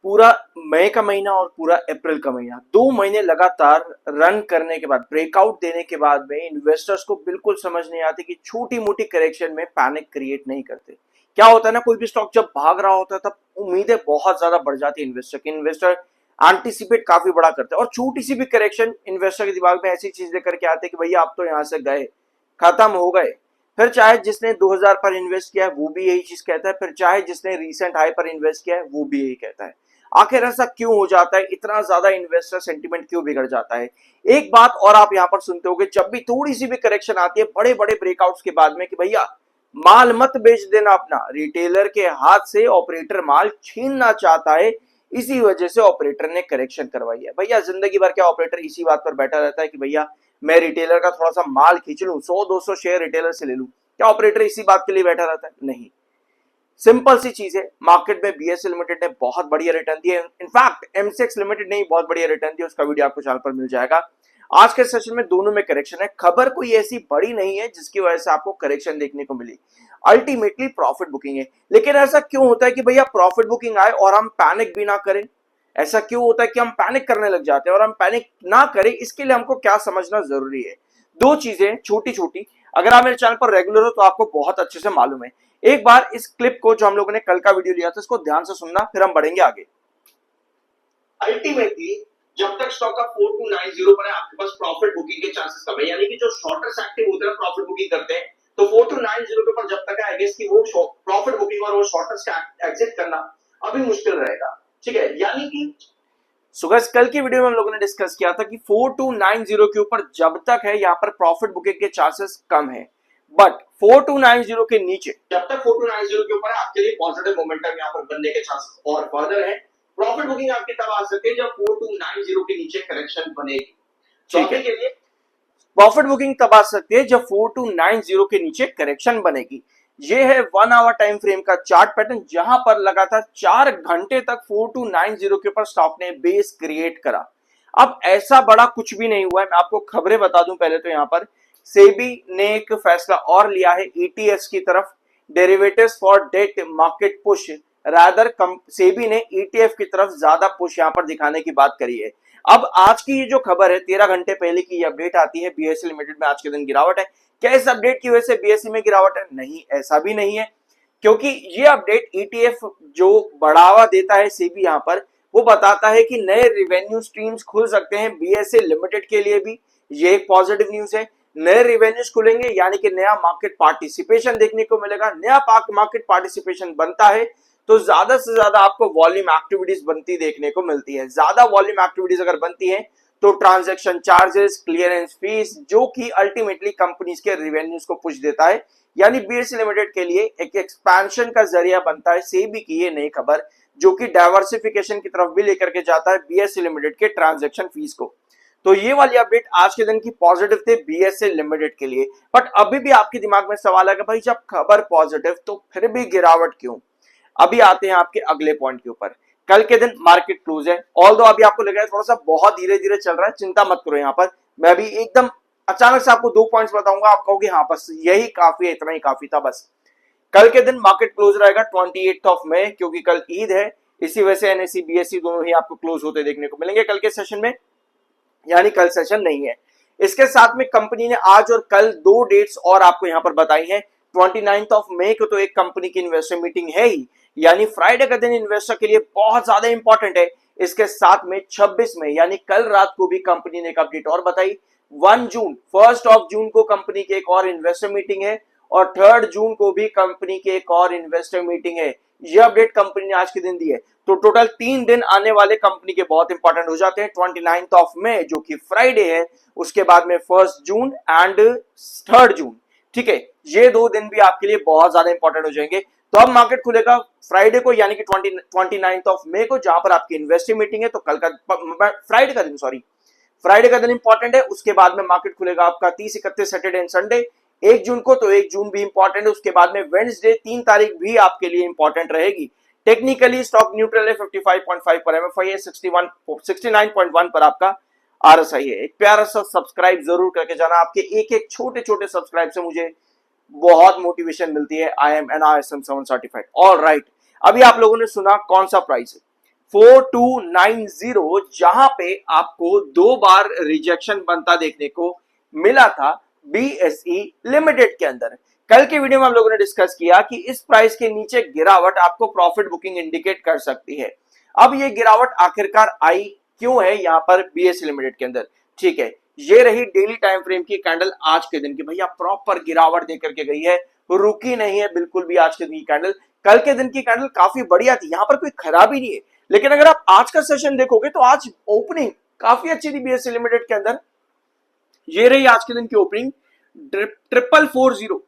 पूरा मई का महीना और पूरा अप्रैल का महीना 2 महीने लगातार रन करने के बाद, ब्रेकआउट देने के बाद में इन्वेस्टर्स को बिल्कुल समझ नहीं आती कि छोटी मोटी करेक्शन में पैनिक क्रिएट नहीं करते। क्या होता है ना, कोई भी स्टॉक जब भाग रहा होता है तब उम्मीदें बहुत ज्यादा बढ़ जाती है इन्वेस्टर एंटिसिपेट काफी बड़ा करते हैं, और छोटी सी भी करेक्शन इन्वेस्टर के दिमाग में ऐसी चीज लेकर के आते हैं कि भैया आप तो यहां से गए, खत्म हो गए। फिर चाहे जिसने 2000 पर इन्वेस्ट किया है वो भी यही चीज कहता है, फिर चाहे जिसने रीसेंट हाई पर इन्वेस्ट किया है वो भी यही कहता है। आखिर ऐसा क्यों हो जाता है, इतना ज्यादा इन्वेस्टर सेंटिमेंट क्यों बिगड़ जाता है? एक बात और आप यहां पर सुनते होगे, जब भी थोड़ी सी भी करेक्शन आती है बड़े बड़े ब्रेकआउट्स के बाद में, कि भैया माल मत बेच देना अपना, रिटेलर के हाथ से ऑपरेटर माल छीनना चाहता है, इसी वजह से ऑपरेटर ने करेक्शन करवाई है। भैया जिंदगी भर क्या ऑपरेटर इसी बात पर बैठा रहता है कि भैया मैं रिटेलर का थोड़ा सा माल खींच लूं, 100-200 शेयर रिटेलर से ले लूं? क्या ऑपरेटर इसी बात के लिए बैठा रहता है? नहीं। सिंपल सी चीज है, मार्केट में बीएसई लिमिटेड ने बहुत बढ़िया रिटर्न दिया, इनफैक्ट एमसीएक्स लिमिटेड ने बहुत बढ़िया रिटर्न दिया, उसका वीडियो आपको चैनल पर मिल जाएगा। आज के सेशन में दोनों में करेक्शन है, खबर कोई ऐसी बड़ी नहीं है जिसकी वजह से आपको करेक्शन देखने को मिली, अल्टीमेटली प्रॉफिट बुकिंग है। लेकिन ऐसा क्यों होता है कि भैया प्रॉफिट बुकिंग आए और हम पैनिक भी ना करें? ऐसा क्यों होता है कि हम पैनिक करने लग जाते हैं? और हम पैनिक ना करें इसके लिए हमको क्या समझना जरूरी है? दो चीजें छोटी छोटी, अगर आप मेरे चैनल पर रेगुलर हो तो आपको बहुत अच्छे से मालूम है। एक बार इस क्लिप को जो हम लोगों ने कल का वीडियो लिया था इसको ध्यान से सुनना, फिर हम बढ़ेंगे आगे। अल्टीमेटली जब तक स्टॉक का 4290 पर है आपके पास प्रॉफिट बुकिंग के चांसेस कम है, यानी कि जो शॉर्टर्स एक्टिव होते हैं प्रॉफिट बुकिंग करते हैं, तो 4290 के ऊपर जब तक है आई गेस कि वो प्रॉफिट बुकिंग और वो शॉर्टर्स का एग्जिट करना अभी मुश्किल रहेगा। ठीक है, यानी कि सुगर्स कल की वीडियो में हम लोगों ने डिस्कस किया था कि 4290 के ऊपर जब तक है यहाँ पर प्रॉफिट बुकिंग के चांसेस कम है, बट 4290 के नीचे जब तक 4290 के ऊपर है आपके लिए पॉजिटिव मोमेंटम यहाँ पर बनने के चांसेस और फर्दर है। प्रॉफिट बुकिंग आपकी तब आ सकती है जब 4290 के नीचे करेक्शन बनेगी। ठीक है, के लिए प्रॉफिट बुकिंग तब आ सकती है जब 4290 के नीचे करेक्शन बनेगी। ये है 1 आवर टाइम फ्रेम का चार्ट पैटर्न, जहां पर लगातार 4 घंटे तक 4290 के ऊपर स्टॉक ने बेस क्रिएट करा। अब ऐसा बड़ा कुछ भी नहीं हुआ है, मैं आपको खबरें बता दूं। पहले तो यहां पर सेबी ने एक फैसला और लिया है ईटीएफ की तरफ, derivatives for debt market push, rather SEBI ने ईटीएफ की तरफ ज्यादा पुश यहां पर दिखाने की बात करी है। अब आज की ये जो खबर है 13 घंटे पहले की ये अपडेट आती है, बीएसई लिमिटेड में आज के दिन गिरावट है। क्या इस अपडेट की वजह से बीएसई में गिरावट है? नहीं, ऐसा भी नहीं है, क्योंकि ये अपडेट ईटीएफ जो बढ़ावा देता है सेबी यहां पर, वो बताता है कि नए रेवेन्यू स्ट्रीम्स खुल सकते हैं बीएसई लिमिटेड के लिए भी। ये एक पॉजिटिव न्यूज है। नए रेवेन्यूज खुलेंगे यानी कि नया मार्केट पार्टिसिपेशन देखने को मिलेगा। नया मार्केट पार्टिसिपेशन बनता है तो ज्यादा से ज्यादा आपको वॉल्यूम एक्टिविटीज बनती देखने को मिलती है। ज्यादा वॉल्यूम एक्टिविटीज अगर बनती है तो ट्रांजैक्शन चार्जेस, क्लियरेंस फीस, जो कि अल्टीमेटली कंपनीज के रेवेन्यूज को पुश देता है, यानी बीएसई लिमिटेड के लिए एक एक्सपेंशन का जरिया बनता है सेबी की ये नई खबर, जो कि डाइवर्सिफिकेशन की तरफ भी लेकर के जाता है बीएसई लिमिटेड के ट्रांजैक्शन फीस को। तो ये वाली अपडेट आज के दिन की पॉजिटिव थे बीएसई लिमिटेड के लिए। बट अभी भी आपके दिमाग में सवाल है कि भाई जब खबर पॉजिटिव तो फिर भी गिरावट क्यों? अभी आते हैं आपके अगले पॉइंट के ऊपर। कल के दिन मार्केट क्लोज है, ऑल्दो अभी आपको लग रहा है थोड़ा सा बहुत धीरे धीरे चल रहा है, चिंता मत करो। यहाँ पर मैं अभी एकदम अचानक से आपको 2 पॉइंट्स बताऊंगा, आप कहोगे हाँ बस यही काफी है, इतना ही काफी था बस। कल के दिन मार्केट क्लोज रहेगा 28 मई, क्योंकि कल ईद है, इसी वजह से एनएसई बीएसई दोनों ही आपको क्लोज होते देखने को मिलेंगे कल के सेशन में, यानी कल सेशन नहीं है। इसके साथ में कंपनी ने आज और कल 2 डेट्स और आपको यहां पर बताई हैं। 29 मई को तो एक कंपनी की इन्वेस्टर मीटिंग है ही, यानी फ्राइडे का दिन इन्वेस्टर के लिए बहुत ज्यादा इंपॉर्टेंट है। इसके साथ में 26 मई यानी कल रात को भी कंपनी ने एक अपडेट और बताई। 1 जून को कंपनी की एक और इन्वेस्टर मीटिंग है, और 3 जून को भी कंपनी की एक और इन्वेस्टर मीटिंग है। यह अपडेट कंपनी ने आज के दिन दी है। तो टोटल 3 दिन आने वाले कंपनी के बहुत इंपॉर्टेंट हो जाते हैं। 29 मई जो कि फ्राइडे है, उसके बाद में 1 जून एंड 3 जून। ठीक है, ये 2 दिन भी आपके लिए बहुत ज्यादा इंपॉर्टेंट हो जाएंगे। तो अब मार्केट खुलेगा फ्राइडे को, यानी कि 29 मई को, जहां पर आपकी इन्वेस्टर मीटिंग है। तो कल का फ्राइडे का दिन इंपॉर्टेंट है। उसके बाद में मार्केट खुलेगा आपका 30, 31 सैटरडे एंड संडे 1 जून को, तो 1 जून भी इंपॉर्टेंट है। उसके बाद में वेडनेसडे 3 तारीख भी आपके लिए इंपॉर्टेंट रहेगी। टेक्निकली स्टॉक न्यूट्रल है, 55.5 पर एमएफआई है, 69.1 पर आपका आरएसआई है। एक प्यारा सा सब्सक्राइब जरूर करके जाना, आपके एक एक छोटे छोटे सब्सक्राइब से मुझे बहुत मोटिवेशन मिलती है। I am an ISM 7 certified. All right, अभी आप लोगों ने सुना कौन सा प्राइस है, 4290, जहां पे आपको 2 बार रिजेक्शन बनता देखने को मिला था बीएसई लिमिटेड के अंदर। कल के वीडियो में हम लोगों ने डिस्कस किया कि इस प्राइस के नीचे गिरावट आपको प्रॉफिट बुकिंग इंडिकेट कर सकती है। अब ये गिरावट आखिरकार आई क्यों है यहां पर बीएसई लिमिटेड के अंदर? ठीक है, ये रही डेली टाइम फ्रेम की कैंडल आज के दिन की। भैया प्रॉपर गिरावट देकर के गई है, रुकी नहीं है बिल्कुल भी आज के दिन की कैंडल। कल के दिन की कैंडल काफी बढ़िया थी, यहां पर कोई खराबी नहीं है। लेकिन अगर आप आज का सेशन देखोगे तो आज ओपनिंग काफी अच्छी थी बीएसई लिमिटेड के अंदर। ये रही आज के दिन की ओपनिंग 4440,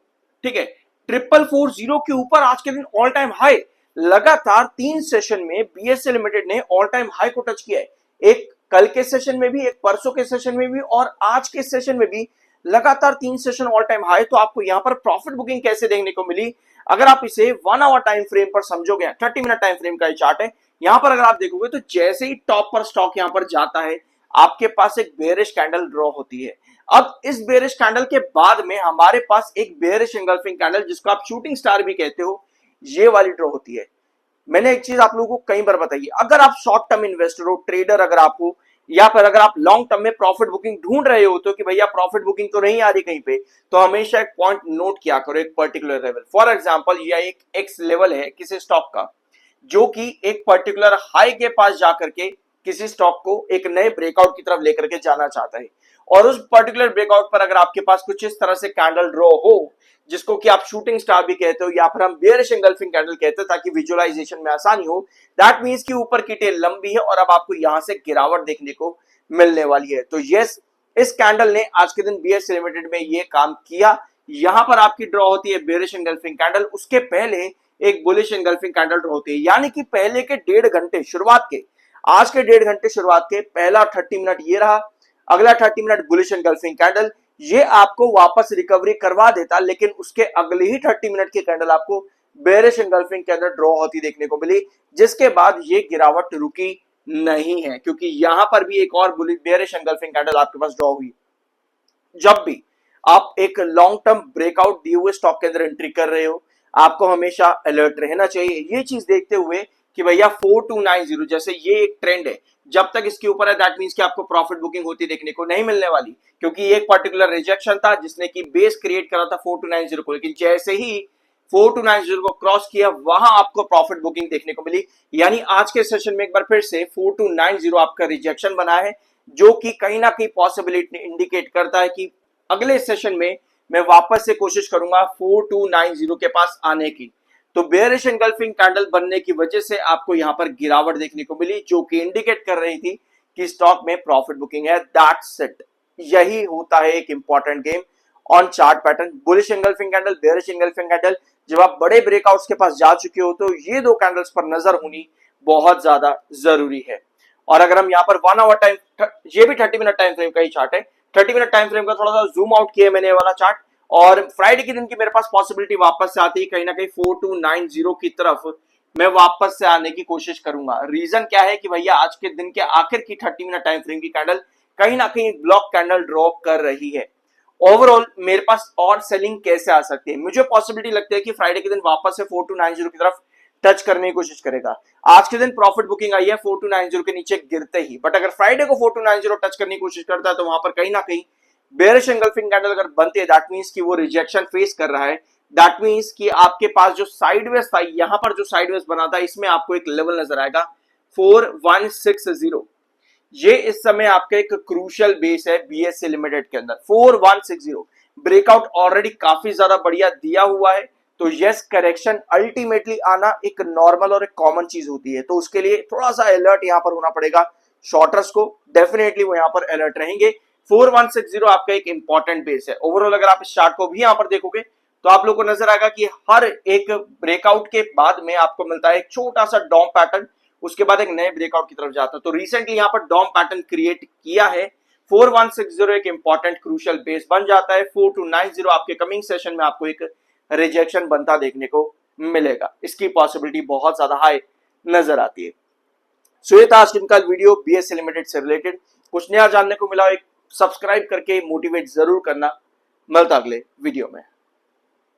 ठीक है, 4440 के ऊपर आज के दिन ऑल टाइम हाई। लगातार 3 सेशन में बीएसई लिमिटेड ने ऑल टाइम हाई को टच किया है। एक कल के सेशन में भी, एक परसों के सेशन में भी और आज के सेशन में भी लगातार 3 सेशन ऑल टाइम हाई। तो आपको यहां पर प्रॉफिट बुकिंग कैसे देखने को मिली? अगर आप इसे 1 आवर टाइम फ्रेम पर समझोगे, 30 मिनट टाइम फ्रेम का ये चार्ट है, यहां पर अगर आप देखोगे तो जैसे ही टॉप पर स्टॉक यहां पर जाता है, आपके पास एक बेयरिश कैंडल ड्रॉ होती है। अब इस बेयरिश कैंडल के बाद में हमारे पास एक बेयरिश एंगल्फिंग कैंडल, जिसको आप शूटिंग स्टार भी कहते हो, ये वाली ड्रॉ होती है। मैंने एक चीज आप लोगों को कई बार बताई है, अगर आप शॉर्ट टर्म इन्वेस्टर हो, ट्रेडर अगर आप हो, या फिर अगर आप लॉन्ग टर्म में प्रॉफिट बुकिंग ढूंढ रहे हो तो कि भैया प्रॉफिट बुकिंग तो नहीं आ रही कहीं पे, तो हमेशा एक पॉइंट नोट किया करो, एक पर्टिकुलर लेवल। फॉर एग्जांपल यह एक एक्स लेवल है किसी स्टॉक का, जो कि एक पर्टिकुलर हाई के पास जाकर के किसी स्टॉक को एक नए ब्रेकआउट की तरफ लेकर के जाना चाहता है। और उस पर्टिकुलर ब्रेकआउट पर अगर आपके पास कुछ इस तरह से कैंडल ड्रॉ हो, जिसको कि आप शूटिंग स्टार भी कहते हो या फिर हम बेयरिश एंगल्फिंग कैंडल कहते हैं ताकि विजुअलाइजेशन में आसानी हो, दैट मींस कि ऊपर की टेल लंबी है और अब आपको यहां से गिरावट देखने को मिलने वाली है। तो यस, इस कैंडल ने आज के दिन बीएसई लिमिटेड में ये काम किया। यहां पर आपकी ड्रॉ होती है बेयरिश एंगल्फिंग कैंडल, उसके पहले एक बुलिश एंगल्फिंग कैंडल ड्रॉ होती है, यानी कि पहले के 1.5 घंटे शुरुआत के, आज के 1.5 घंटे शुरुआत के पहला 30 मिनट ये रहा, अगला 30 मिनट बुलिश एंगल्फिंग कैंडल, ये आपको वापस रिकवरी करवा देता, लेकिन उसके अगले ही 30 मिनट की कैंडल आपको बेयरिश एंगल्फिंग के अंदर ड्रॉ होती देखने को मिली, जिसके बाद ये गिरावट रुकी नहीं है, क्योंकि यहां पर भी एक और बेयरिश एंगल्फिंग कैंडल आपके पास ड्रॉ हुई। जब भी आप एक लॉन्ग टर्म ब्रेकआउट दिए हुए स्टॉक के अंदर एंट्री कर रहे हो, आपको हमेशा अलर्ट रहना चाहिए, ये चीज देखते हुए कि भैया 4290 जैसे ये एक ट्रेंड है, जब तक इसके ऊपर है दैट मींस कि आपको प्रॉफिट बुकिंग होती देखने को नहीं मिलने वाली, क्योंकि ये एक पर्टिकुलर रिजेक्शन था जिसने की बेस क्रिएट करा था 4290 को। लेकिन जैसे ही 4290 को क्रॉस किया, वहां आपको प्रॉफिट बुकिंग देखने को मिली। यानी आज के सेशन में एक बार फिर से 4290 आपका रिजेक्शन बना है, जो कि कहीं ना कहीं पॉसिबिलिटी इंडिकेट करता है कि अगले सेशन में मैं वापस से कोशिश करूंगा 4290 के पास आने की। तो बेयरिश एंगल्फिंग कैंडल बनने की वजह से आपको यहां पर गिरावट देखने को मिली, जो कि इंडिकेट कर रही थी कि स्टॉक में प्रॉफिट बुकिंग है। दैट्स इट, यही होता है एक important game on chart pattern. Bullish engulfing candle, bearish engulfing candle, जब आप बड़े ब्रेकआउट्स के पास जा चुके हो तो ये 2 कैंडल्स पर नजर होनी बहुत ज्यादा जरूरी है। और अगर हम यहाँ पर 1 आवर टाइम, ये भी 30 मिनट टाइम फ्रेम का ही चार्ट है, 30 मिनट टाइम फ्रेम का थोड़ा सा जूम आउट किया मैंने वाला चार्ट, और फ्राइडे के दिन की मेरे पास पॉसिबिलिटी वापस से आती है, कहीं ना कहीं 4290 की तरफ मैं वापस से आने की कोशिश करूंगा। रीजन क्या है कि भैया आज के दिन के आखिर की 30 मिनट टाइम फ्रेम की कैंडल कहीं ना कहीं ब्लॉक कैंडल ड्रॉ कर रही है। ओवरऑल मेरे पास और सेलिंग कैसे आ सकती है? मुझे पॉसिबिलिटी लगती है कि फ्राइडे के दिन वापस से 4290 की तरफ टच करने की कोशिश करेगा। आज के दिन प्रॉफिट बुकिंग आई है 4290 के नीचे गिरते ही, बट अगर फ्राइडे को 4290 टच करने की कोशिश करता है तो वहां पर कहीं ना कहीं बेयरिश एंगल्फिंग कैंडल अगर बनती है, दैट मींस कि वो रिजेक्शन फेस कर रहा है। दैट मींस कि आपके पास जो साइडवेज था, यहां पर जो साइडवेज बना था, इसमें आपको एक लेवल नजर आएगा 4160। ये इस समय आपका एक क्रूशियल बेस है बीएसई लिमिटेड के अंदर 4160। ब्रेकआउट ऑलरेडी काफी ज्यादा बढ़िया दिया हुआ है, तो यस, करेक्शन अल्टीमेटली आना एक नॉर्मल और एक कॉमन चीज होती है, तो उसके लिए थोड़ा सा अलर्ट यहां पर होना पड़ेगा शॉर्टर्स को। डेफिनेटली वो यहां पर अलर्ट रहेंगे। 4160 आपका एक इंपॉर्टेंट बेस है। ओवरऑल अगर आप इस चार्ट को भी यहां पर देखोगे तो आप लोग को नजर आएगा कि हर एक ब्रेकआउट के बाद में आपको मिलता है एक छोटा सा डॉम पैटर्न, उसके बाद एक नए ब्रेकआउट की तरफ जाता है। तो रिसेंटली यहां पर डॉम पैटर्न क्रिएट किया है, 4160 एक इंपॉर्टेंट क्रूशियल बेस बन जाता है। 4290 आपके कमिंग सेशन में आपको एक रिजेक्शन बनता देखने को मिलेगा, इसकी पॉसिबिलिटी बहुत ज्यादा हाई नजर आती है। सो ये था आज का वीडियो बीएसई लिमिटेड से रिलेटेड। कुछ नया जानने को मिला, एक सब्सक्राइब करके मोटिवेट जरूर करना। मिलता अगले वीडियो में।